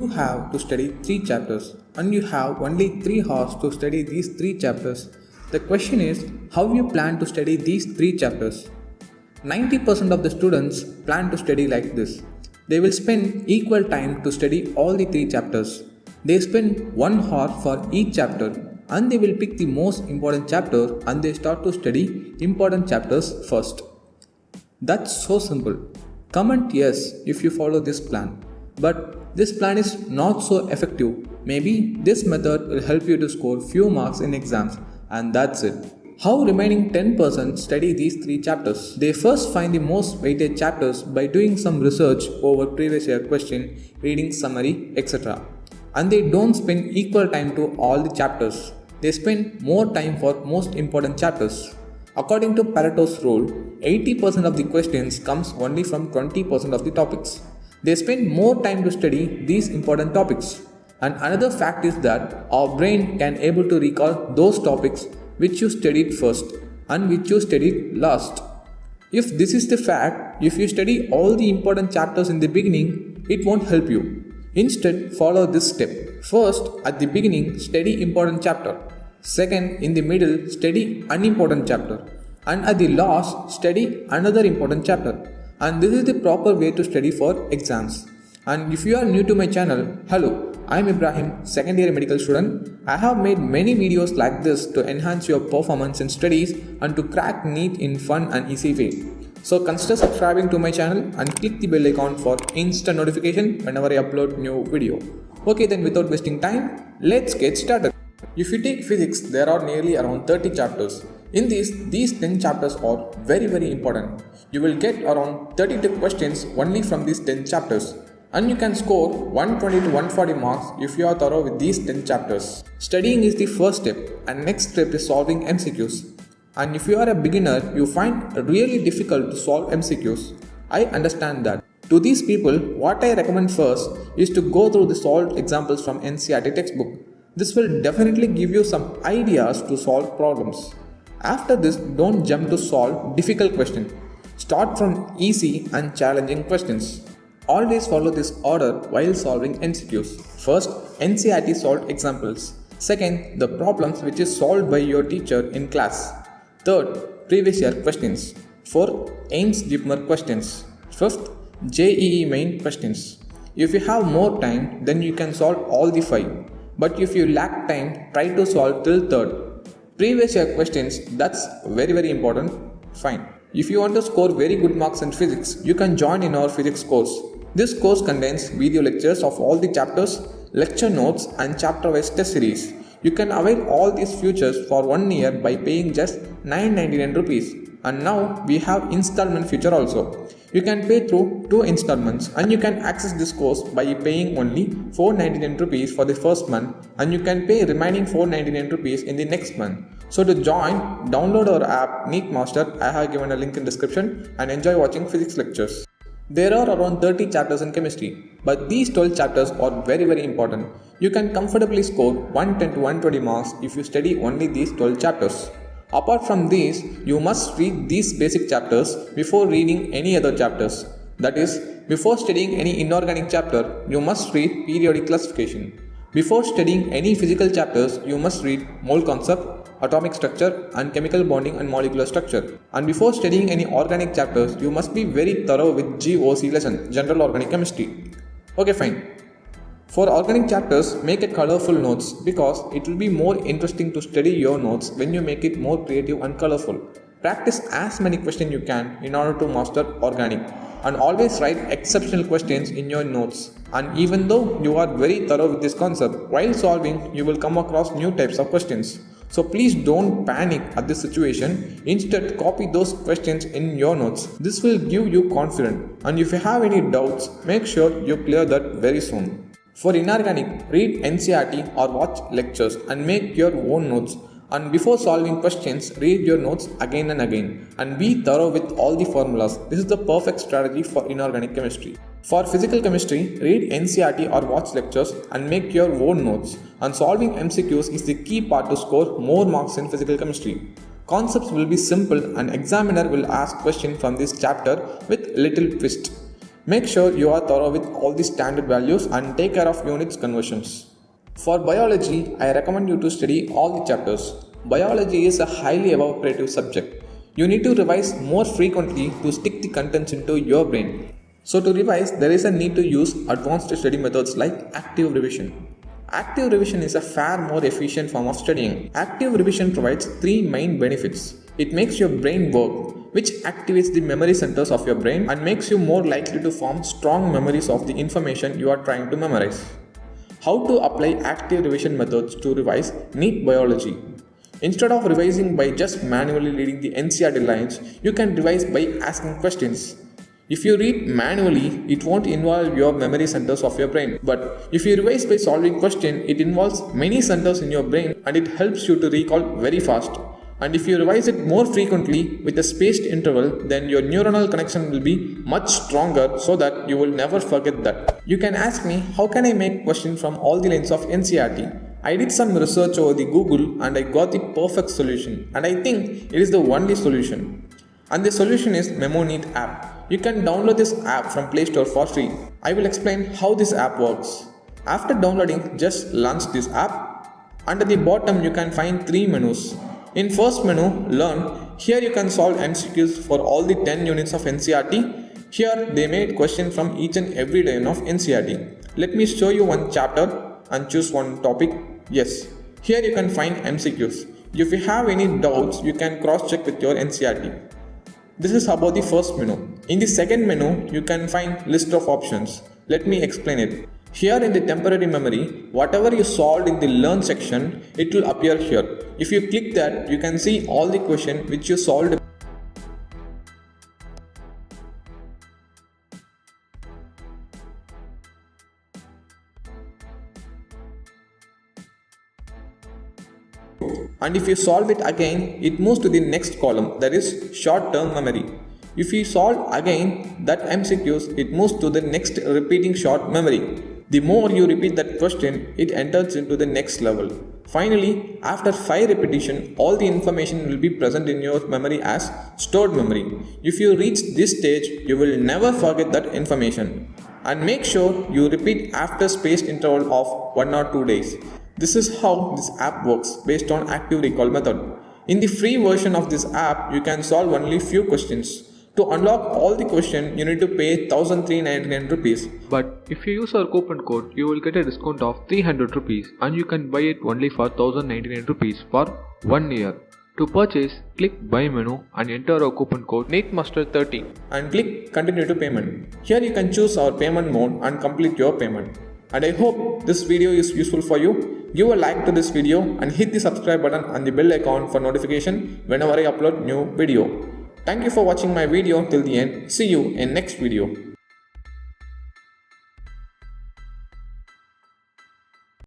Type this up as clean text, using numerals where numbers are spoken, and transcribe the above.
You have to study 3 chapters and you have only 3 hours to study these 3 chapters. The question is how you plan to study these 3 chapters. 90% of the students plan to study like this. They will spend equal time to study all the 3 chapters. They spend 1 hour for each chapter and they will pick the most important chapter and they start to study important chapters first. That's so simple. Comment yes if you follow this plan. But this plan is not so effective. Maybe this method will help you to score few marks in exams and that's it. How remaining 10% study these 3 chapters? They first find the most weighted chapters by doing some research over previous year question, reading summary, etc. And they don't spend equal time to all the chapters. They spend more time for most important chapters. According to Pareto's rule, 80% of the questions comes only from 20% of the topics. They spend more time to study these important topics. And another fact is that our brain can able to recall those topics which you studied first and which you studied last. If this is the fact, if you study all the important chapters in the beginning, it won't help you. Instead, follow this step. First, at the beginning, study important chapter. Second, in the middle, study unimportant chapter. And at the last, study another important chapter. And this is the proper way to study for exams. And if you are new to my channel, hello, I am Ibrahim, second year medical student. I have made many videos like this to enhance your performance in studies and to crack NEET in fun and easy way. So consider subscribing to my channel and click the bell icon for instant notification whenever I upload new video. Okay, then without wasting time, let's get started. If you take physics, there are nearly around 30 chapters. In these 10 chapters are very important. You will get around 32 questions only from these 10 chapters. And you can score 120 to 140 marks if you are thorough with these 10 chapters. Studying is the first step and next step is solving MCQs. And if you are a beginner, you find it really difficult to solve MCQs. I understand that. To these people, what I recommend first is to go through the solved examples from NCERT textbook. This will definitely give you some ideas to solve problems. After this, don't jump to solve difficult questions. Start from easy and challenging questions. Always follow this order while solving MCQs. First, NCERT solved examples. Second, the problems which is solved by your teacher in class. Third, previous year questions. Fourth, Ames-Jipmer questions. Fifth, JEE main questions. If you have more time, then you can solve all the 5. But if you lack time, try to solve till third. Previous year questions, that's very important. Fine. If you want to score very good marks in physics, you can join in our physics course. This course contains video lectures of all the chapters, lecture notes and chapter-wise test series. You can avail all these features for 1 year by paying just 999 rupees. And now we have installment feature also. You can pay through 2 installments and you can access this course by paying only 499 rupees for the first month and you can pay remaining 499 rupees in the next month. So to join, download our app NEET Master. I have given a link in description and enjoy watching physics lectures. There are around 30 chapters in chemistry, but these 12 chapters are very important. You can comfortably score 110 to 120 marks if you study only these 12 chapters. Apart from these, you must read these basic chapters before reading any other chapters. That is, before studying any inorganic chapter, you must read periodic classification. Before studying any physical chapters, you must read mole concept, atomic structure and chemical bonding and molecular structure. And before studying any organic chapters, you must be very thorough with GOC lesson, General Organic Chemistry. Okay, fine. For organic chapters, make a colorful notes because it will be more interesting to study your notes when you make it more creative and colorful. Practice as many questions you can in order to master organic and always write exceptional questions in your notes. And even though you are very thorough with this concept, while solving you will come across new types of questions. So please don't panic at this situation. Instead, copy those questions in your notes. This will give you confidence. And if you have any doubts, make sure you clear that very soon. For inorganic, read NCERT or watch lectures and make your own notes. And before solving questions, read your notes again and again. And be thorough with all the formulas. This is the perfect strategy for inorganic chemistry. For physical chemistry, read NCERT or watch lectures and make your own notes. And solving MCQs is the key part to score more marks in physical chemistry. Concepts will be simple and examiner will ask questions from this chapter with little twist. Make sure you are thorough with all the standard values and take care of units conversions. For biology, I recommend you to study all the chapters. Biology is a highly evaporative subject. You need to revise more frequently to stick the contents into your brain. So to revise, there is a need to use advanced study methods like active revision. Active revision is a far more efficient form of studying. Active revision provides three main benefits. It makes your brain work, which activates the memory centers of your brain and makes you more likely to form strong memories of the information you are trying to memorize. How to apply active revision methods to revise NEET biology. Instead of revising by just manually reading the NCERT lines, you can revise by asking questions. If you read manually, it won't involve your memory centers of your brain. But if you revise by solving question, it involves many centers in your brain and it helps you to recall very fast. And if you revise it more frequently with a spaced interval, then your neuronal connection will be much stronger so that you will never forget that. You can ask me, how can I make questions from all the lines of NCERT? I did some research over the Google and I got the perfect solution, and I think it is the only solution. And the solution is MemoNeat app. You can download this app from Play Store for free. I will explain how this app works. After downloading, just launch this app. Under the bottom you can find three menus. In first menu, Learn, here you can solve MCQs for all the 10 units of NCERT. Here they made questions from each and every line of NCERT. Let me show you one chapter and choose one topic. Yes, here you can find MCQs. If you have any doubts, you can cross check with your NCERT. This is about the first menu. In the second menu, you can find list of options. Let me explain it. Here in the temporary memory, whatever you solved in the Learn section, it will appear here. If you click that, you can see all the questions which you solved. And if you solve it again, it moves to the next column, that is short-term memory. If you solve again that MCQs, it moves to the next repeating short memory. The more you repeat that question, it enters into the next level. Finally, after 5 repetition, all the information will be present in your memory as stored memory. If you reach this stage, you will never forget that information. And make sure you repeat after spaced interval of 1 or 2 days. This is how this app works based on active recall method. In the free version of this app, you can solve only few questions. To unlock all the questions, you need to pay 1399 rupees. But if you use our coupon code, you will get a discount of 300 rupees and you can buy it only for 1099 rupees for 1 year. To purchase, click Buy menu and enter our coupon code NEETMASTER30 and click Continue to Payment. Here you can choose our payment mode and complete your payment. And I hope this video is useful for you. Give a like to this video and hit the subscribe button and the bell icon for notification whenever I upload new video. Thank you for watching my video till the end. See you in next video.